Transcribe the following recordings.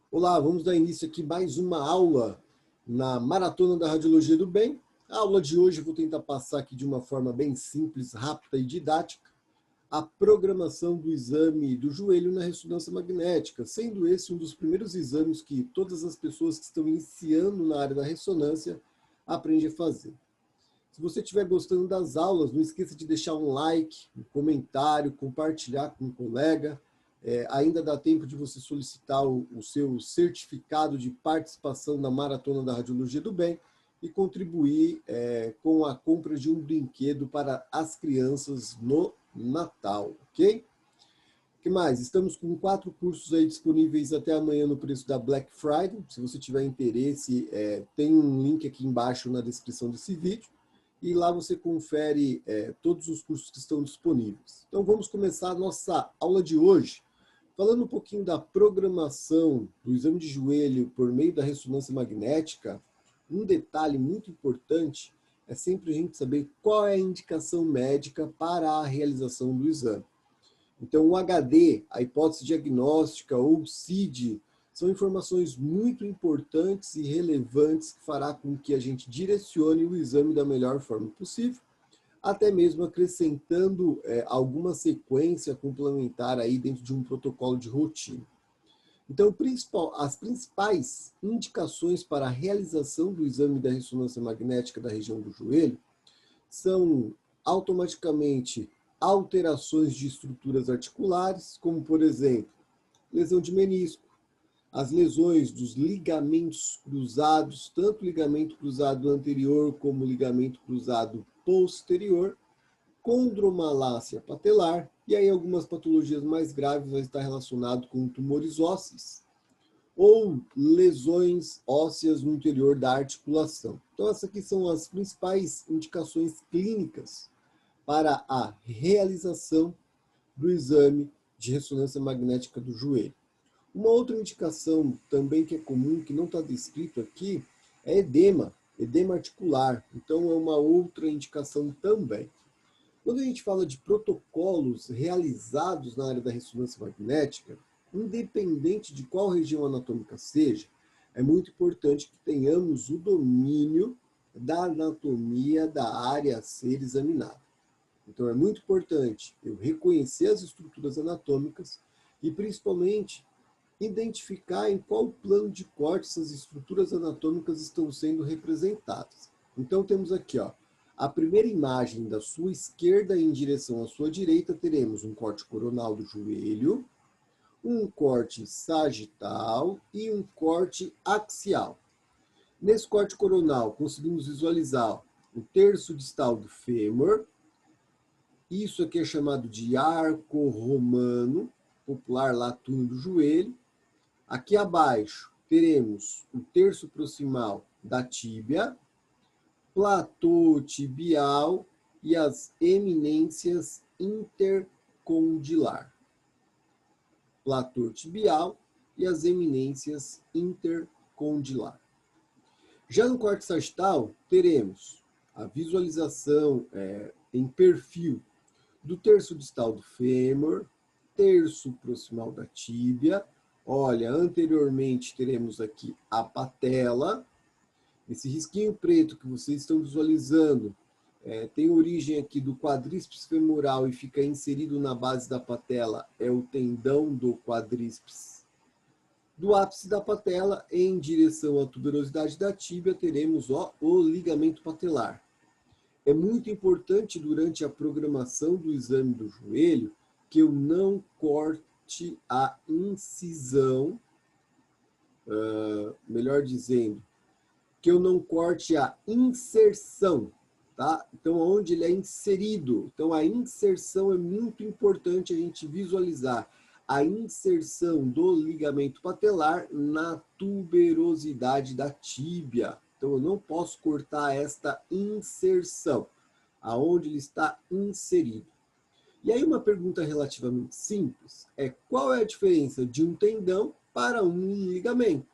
Olá, vamos dar início aqui mais uma aula na Maratona da Radiologia do Bem. A aula de hoje eu vou tentar passar aqui de uma forma bem simples, rápida e didática a programação do exame do joelho na ressonância magnética, sendo esse um dos primeiros exames que todas as pessoas que estão iniciando na área da ressonância aprendem a fazer. Se você estiver gostando das aulas, não esqueça de deixar um like, um comentário, compartilhar com um colega. Ainda dá tempo de você solicitar o seu certificado de participação na Maratona da Radiologia do Bem e contribuir com a compra de um brinquedo para as crianças no Natal, ok? O que mais? Estamos com 4 cursos aí disponíveis até amanhã no preço da Black Friday. Se você tiver interesse, tem um link aqui embaixo na descrição desse vídeo. E lá você confere todos os cursos que estão disponíveis. Então vamos começar a nossa aula de hoje, falando um pouquinho da programação do exame de joelho por meio da ressonância magnética. Um detalhe muito importante é sempre a gente saber qual é a indicação médica para a realização do exame. Então, o HD, a hipótese diagnóstica ou o CID, são informações muito importantes e relevantes que fará com que a gente direcione o exame da melhor forma possível, até mesmo acrescentando alguma sequência complementar aí dentro de um protocolo de rotina. Então, as principais indicações para a realização do exame da ressonância magnética da região do joelho são automaticamente alterações de estruturas articulares, como, por exemplo, lesão de menisco, as lesões dos ligamentos cruzados, tanto ligamento cruzado anterior como ligamento cruzado posterior, condromalácia patelar, e aí algumas patologias mais graves vão estar relacionadas com tumores ósseos ou lesões ósseas no interior da articulação. Então, essas aqui são as principais indicações clínicas para a realização do exame de ressonância magnética do joelho. Uma outra indicação também que é comum, que não está descrito aqui, é edema articular. Então, é uma outra indicação também. Quando a gente fala de protocolos realizados na área da ressonância magnética, independente de qual região anatômica seja, é muito importante que tenhamos o domínio da anatomia da área a ser examinada. Então, é muito importante eu reconhecer as estruturas anatômicas e, principalmente, identificar em qual plano de corte essas estruturas anatômicas estão sendo representadas. Então, temos aqui, a primeira imagem da sua esquerda em direção à sua direita, teremos um corte coronal do joelho, um corte sagital e um corte axial. Nesse corte coronal, conseguimos visualizar o terço distal do fêmur. Isso aqui é chamado de arco romano, popular latuno do joelho. Aqui abaixo teremos o terço proximal da tíbia, platô tibial e as eminências intercondilar. Platô tibial e as eminências intercondilar. Já no corte sagital, teremos a visualização em perfil do terço distal do fêmur, terço proximal da tíbia. Olha, anteriormente teremos aqui a patela. Esse risquinho preto que vocês estão visualizando tem origem aqui do quadríceps femoral e fica inserido na base da patela, é o tendão do quadríceps. Do ápice da patela, em direção à tuberosidade da tíbia, teremos o ligamento patelar. É muito importante durante a programação do exame do joelho que eu não corte a incisão, melhor dizendo, que eu não corte a inserção, tá? Então, onde ele é inserido. Então, a inserção é muito importante a gente visualizar a inserção do ligamento patelar na tuberosidade da tíbia. Então, eu não posso cortar esta inserção, aonde ele está inserido. E aí uma pergunta relativamente simples é: qual é a diferença de um tendão para um ligamento?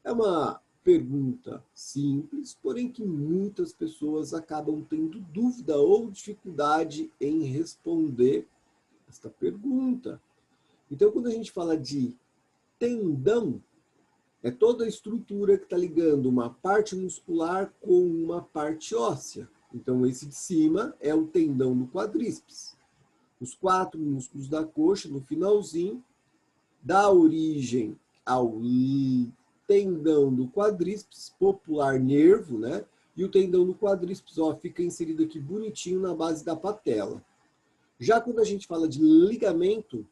É uma pergunta simples, porém que muitas pessoas acabam tendo dúvida ou dificuldade em responder esta pergunta. Então, quando a gente fala de tendão, é toda a estrutura que está ligando uma parte muscular com uma parte óssea. Então, esse de cima é o tendão do quadríceps. Os 4 músculos da coxa, no finalzinho, dá origem ao tendão do quadríceps, popular nervo, né? E o tendão do quadríceps, ó, fica inserido aqui bonitinho na base da patela. Já quando a gente fala de ligamento,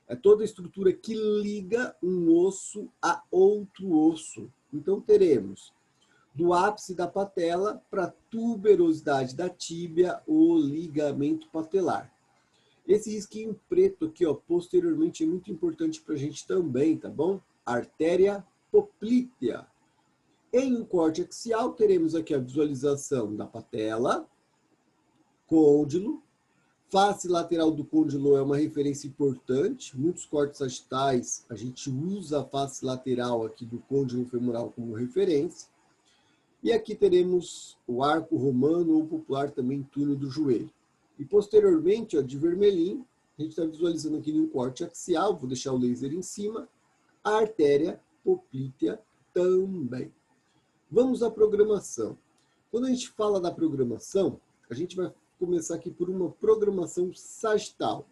é toda a estrutura que liga um osso a outro osso. Então, teremos do ápice da patela para a tuberosidade da tíbia, o ligamento patelar. Esse risquinho preto aqui, ó, posteriormente, é muito importante para a gente também, tá bom? Artéria poplítea. Em um corte axial, teremos aqui a visualização da patela, côndilo. Face lateral do côndilo é uma referência importante. Muitos cortes sagitais, a gente usa a face lateral aqui do côndilo femoral como referência. E aqui teremos o arco romano ou popular também túnel do joelho. E posteriormente, ó, de vermelhinho, a gente está visualizando aqui no corte axial, vou deixar o laser em cima, a artéria poplítea também. Vamos à programação. Quando a gente fala da programação, a gente vai começar aqui por uma programação sagital.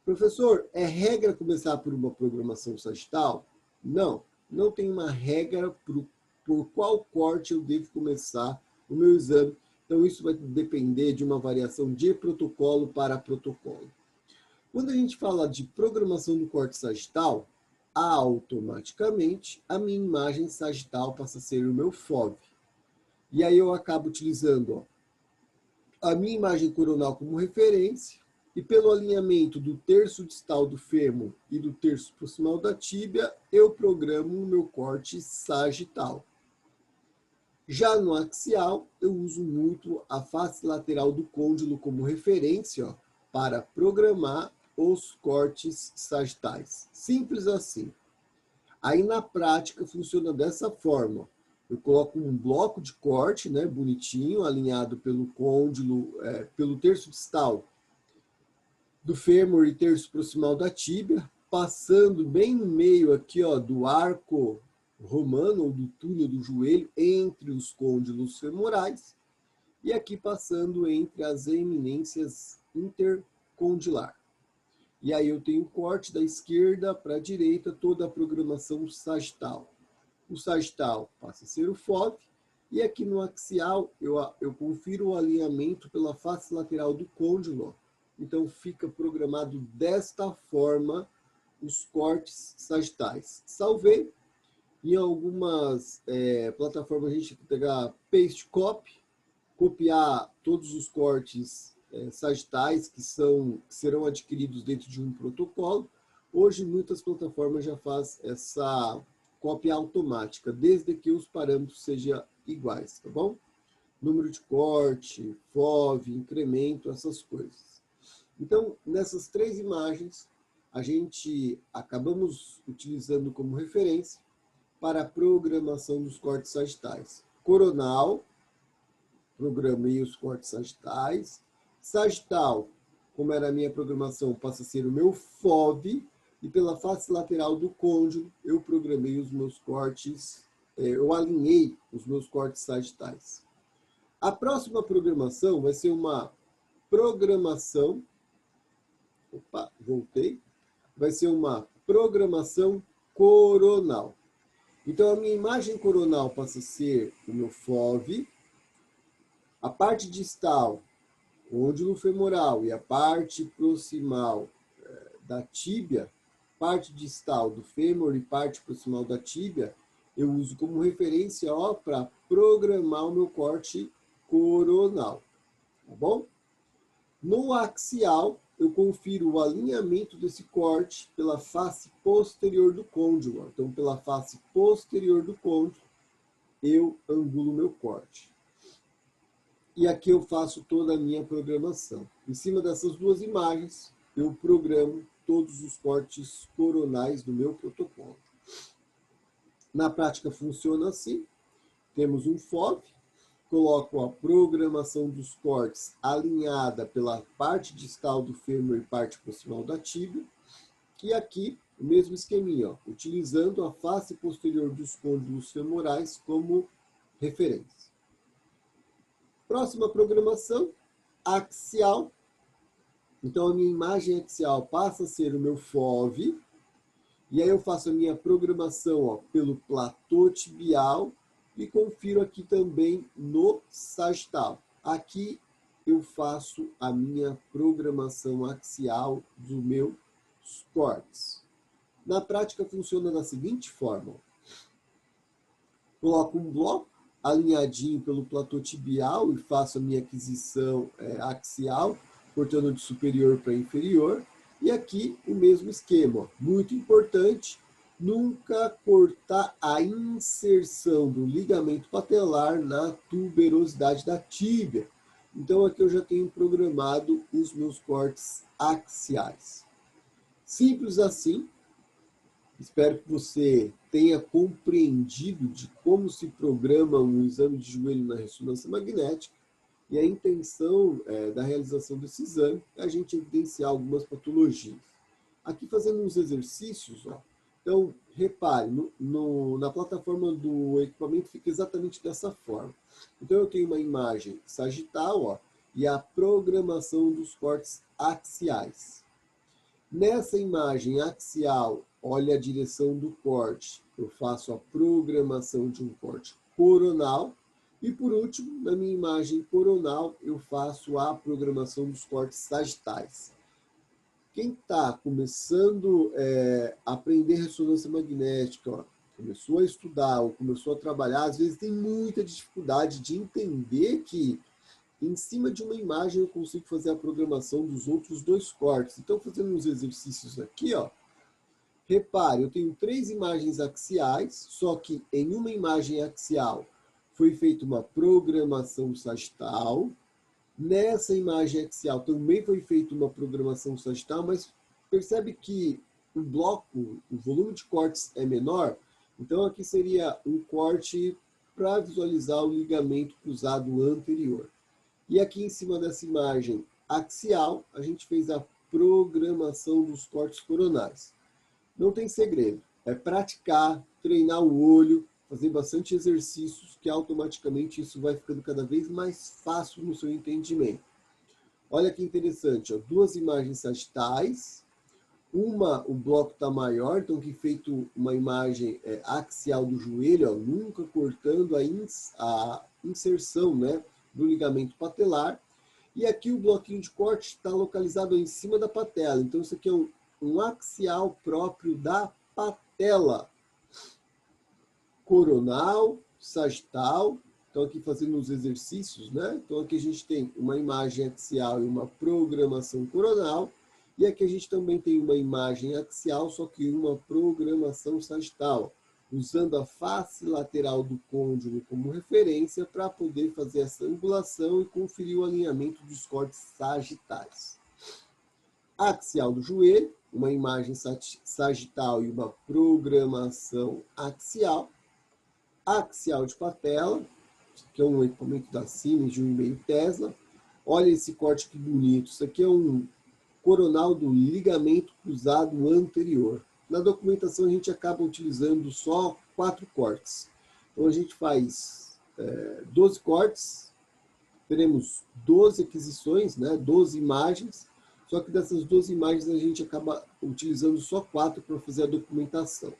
Professor, é regra começar por uma programação sagital? Não, não tem uma regra por qual corte eu devo começar o meu exame. Então, isso vai depender de uma variação de protocolo para protocolo. Quando a gente fala de programação do corte sagital, automaticamente a minha imagem sagital passa a ser o meu FOV. E aí eu acabo utilizando, ó, a minha imagem coronal como referência, e pelo alinhamento do terço distal do fêmur e do terço proximal da tíbia, eu programo o meu corte sagital. Já no axial, eu uso muito a face lateral do côndilo como referência, ó, para programar os cortes sagitais. Simples assim. Aí na prática funciona dessa forma. Eu coloco um bloco de corte, né, bonitinho, alinhado pelo côndilo, pelo terço distal do fêmur e terço proximal da tíbia, passando bem no meio aqui, ó, do arco romano, ou do túnel do joelho, entre os côndilos femorais, e aqui passando entre as eminências intercondilar. E aí eu tenho corte da esquerda para a direita, toda a programação sagital. O sagital passa a ser o FOV, e aqui no axial eu confiro o alinhamento pela face lateral do côndilo. Então fica programado desta forma os cortes sagitais. Salvei. Em algumas plataformas a gente pegar paste copy, copiar todos os cortes sagitais que serão adquiridos dentro de um protocolo. Hoje muitas plataformas já fazem essa cópia automática, desde que os parâmetros sejam iguais, tá bom? Número de corte, FOV, incremento, essas coisas. Então, nessas 3 imagens, a gente acabamos utilizando como referência para a programação dos cortes sagitais. Coronal, programei os cortes sagitais. Sagital, como era a minha programação, passa a ser o meu FOV. E pela face lateral do côndilo, eu programei os meus cortes, eu alinhei os meus cortes sagitais. A próxima programação vai ser uma programação, vai ser uma programação coronal. Então, a minha imagem coronal passa a ser o meu FOV, a parte distal, côndilo femoral, e a parte proximal da tíbia, parte distal do fêmur e parte proximal da tíbia, eu uso como referência para programar o meu corte coronal, tá bom? No axial, eu confiro o alinhamento desse corte pela face posterior do côndilo. Então, pela face posterior do côndilo, eu angulo meu corte. E aqui eu faço toda a minha programação. Em cima dessas 2 imagens, eu programo todos os cortes coronais do meu protocolo. Na prática funciona assim. Temos um FOV, coloco a programação dos cortes alinhada pela parte distal do fêmur e parte proximal da tíbia. E aqui o mesmo esqueminha, ó, utilizando a face posterior dos côndilos femorais como referência. Próxima programação, axial. Então, a minha imagem axial passa a ser o meu FOV, e aí eu faço a minha programação, ó, pelo platô tibial e confiro aqui também no sagital. Aqui eu faço a minha programação axial do meu cortes. Na prática funciona da seguinte forma. Coloco um bloco alinhadinho pelo platô tibial e faço a minha aquisição axial, cortando de superior para inferior. E aqui o mesmo esquema, ó. Muito importante, nunca cortar a inserção do ligamento patelar na tuberosidade da tíbia. Então aqui eu já tenho programado os meus cortes axiais. Simples assim. Espero que você tenha compreendido de como se programa um exame de joelho na ressonância magnética. E a intenção da realização desse exame é a gente evidenciar algumas patologias. Aqui fazendo uns exercícios, ó. Então, repare, na plataforma do equipamento fica exatamente dessa forma. Então, eu tenho uma imagem sagital, ó, e a programação dos cortes axiais. Nessa imagem axial, olha a direção do corte. Eu faço a programação de um corte coronal. E por último, na minha imagem coronal, eu faço a programação dos cortes sagitais. Quem está começando a aprender ressonância magnética, ó, começou a estudar ou começou a trabalhar, às vezes tem muita dificuldade de entender que em cima de uma imagem eu consigo fazer a programação dos outros dois cortes. Então, fazendo uns exercícios aqui, ó, repare, eu tenho 3 imagens axiais, só que em uma imagem axial foi feita uma programação sagital. Nessa imagem axial também foi feita uma programação sagital, mas percebe que o bloco, o volume de cortes é menor. Então aqui seria um corte para visualizar o ligamento cruzado anterior. E aqui em cima dessa imagem axial, a gente fez a programação dos cortes coronais. Não tem segredo, é praticar, treinar o olho, fazer bastante exercícios, que automaticamente isso vai ficando cada vez mais fácil no seu entendimento. Olha que interessante, ó, 2 imagens sagitais, o bloco está maior, então que feito uma imagem axial do joelho, ó, nunca cortando a inserção, né, do ligamento patelar. E aqui o bloquinho de corte está localizado em cima da patela, então isso aqui é um axial próprio da patela. Coronal, sagital, então aqui fazendo os exercícios, né? Então aqui a gente tem uma imagem axial e uma programação coronal, e aqui a gente também tem uma imagem axial, só que uma programação sagital, usando a face lateral do côndilo como referência para poder fazer essa angulação e conferir o alinhamento dos cortes sagitais. Axial do joelho, uma imagem sagital e uma programação axial. Axial de patela, que é um equipamento da Siemens de 1,5 Tesla. Olha esse corte que bonito. Isso aqui é um coronal do ligamento cruzado anterior. Na documentação a gente acaba utilizando só 4 cortes. Então a gente faz 12 cortes, teremos 12 aquisições, né, 12 imagens, só que dessas 12 imagens a gente acaba utilizando só 4 para fazer a documentação.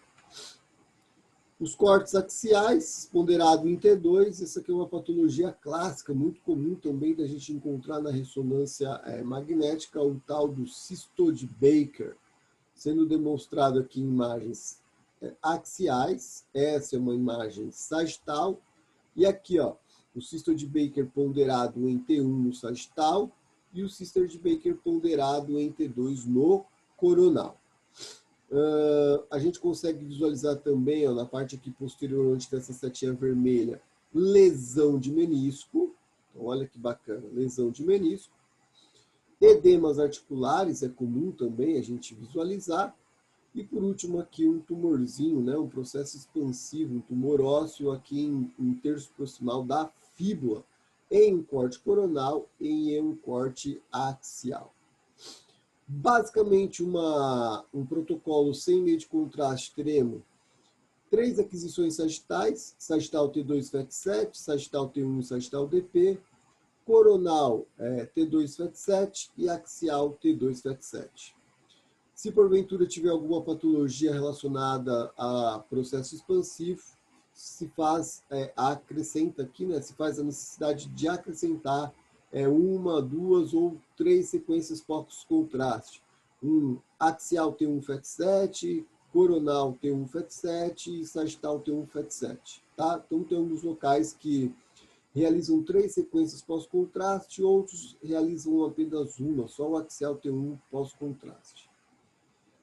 Os cortes axiais, ponderado em T2, essa aqui é uma patologia clássica, muito comum também da gente encontrar na ressonância magnética, o tal do cisto de Baker, sendo demonstrado aqui em imagens axiais. Essa é uma imagem sagital, e aqui, ó, o cisto de Baker ponderado em T1 no sagital e o cisto de Baker ponderado em T2 no coronal. A gente consegue visualizar também, ó, na parte aqui posterior, onde tem essa setinha vermelha, lesão de menisco. Então, olha que bacana, lesão de menisco. Edemas articulares é comum também a gente visualizar. E por último aqui um tumorzinho, né, um processo expansivo, um tumor ósseo aqui em terço proximal da fíbula, em um corte coronal e em um corte axial. Basicamente, um protocolo sem meio de contraste, teremos 3 aquisições sagitais, sagital T2 FAT7, sagital T1 e sagital DP, coronal T2 FAT7 e axial T2 FAT7. Se porventura tiver alguma patologia relacionada a processo expansivo, se faz, acrescenta aqui, né, se faz a necessidade de acrescentar 1, 2 ou 3 sequências pós-contraste. Axial T1 FAT7, coronal T1 FAT7 e sagital T1 FAT7. Tá? Então tem alguns locais que realizam 3 sequências pós-contraste, outros realizam apenas uma, só o axial T1 pós-contraste.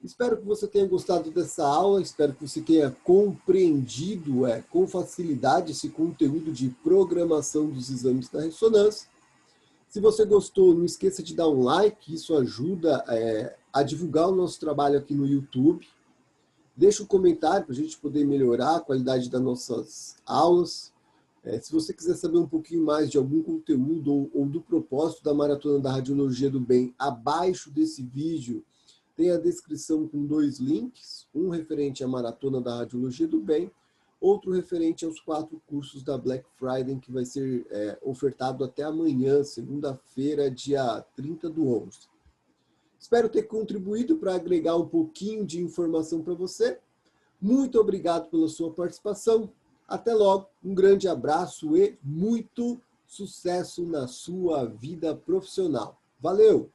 Espero que você tenha gostado dessa aula, espero que você tenha compreendido com facilidade esse conteúdo de programação dos exames da ressonância. Se você gostou, não esqueça de dar um like, isso ajuda a divulgar o nosso trabalho aqui no YouTube. Deixa um comentário para a gente poder melhorar a qualidade das nossas aulas. Se você quiser saber um pouquinho mais de algum conteúdo ou do propósito da Maratona da Radiologia do Bem, abaixo desse vídeo tem a descrição com 2 links, um referente à Maratona da Radiologia do Bem, outro referente aos 4 cursos da Black Friday, que vai ser ofertado até amanhã, segunda-feira, dia 30/11. Espero ter contribuído para agregar um pouquinho de informação para você. Muito obrigado pela sua participação. Até logo, um grande abraço e muito sucesso na sua vida profissional. Valeu!